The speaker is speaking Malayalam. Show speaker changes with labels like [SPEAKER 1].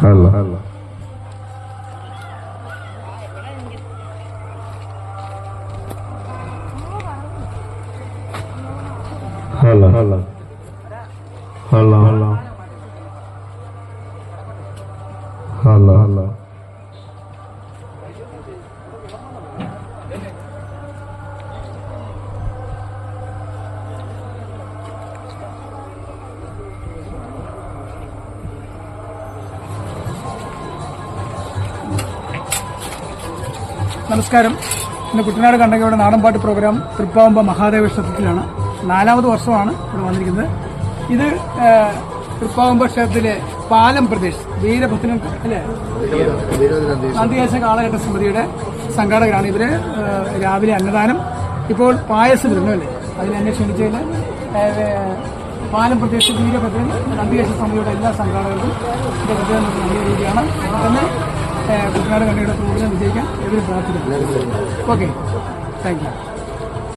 [SPEAKER 1] Hello. Hello. Hello. Hello. Hello. Hello. Hello.
[SPEAKER 2] നമസ്കാരം. ഇന്ന് കുട്ടനാട് കണ്ടകയുടെ നാടൻപാട്ട് പ്രോഗ്രാം തൃപ്പാവമ്പ മഹാദേവ ക്ഷേത്രത്തിലാണ്. 4ാമത് വർഷമാണ് ഇവിടെ വന്നിരിക്കുന്നത്. ഇത് തൃപ്പാവമ്പ ക്ഷേത്രത്തിലെ പാലം പ്രദേശ് വീരഭദ്രൻ അല്ലെ നന്ദികേശ കാളകെട്ട സമിതിയുടെ സംഘാടകരാണ്. ഇവര് രാവിലെ അന്നദാനം, ഇപ്പോൾ പായസം വരുന്നു അല്ലേ, അതിനെന്നെ ക്ഷണിച്ചതിന് പാലം പ്രദേശ് വീരഭദ്രൻ നന്ദികേശ സമിതിയുടെ എല്ലാ സംഘാടകർക്കും ഇത് പ്രത്യേകം നന്ദി അറിയിക്കുകയാണ്. തന്നെ കുട്ടനാട് കണ്ടകയുടെ പ്രോഗ്രാം വിജയിക്കാൻ ഇവർ പ്രാർത്ഥിക്കുന്നു. Okay, thank you.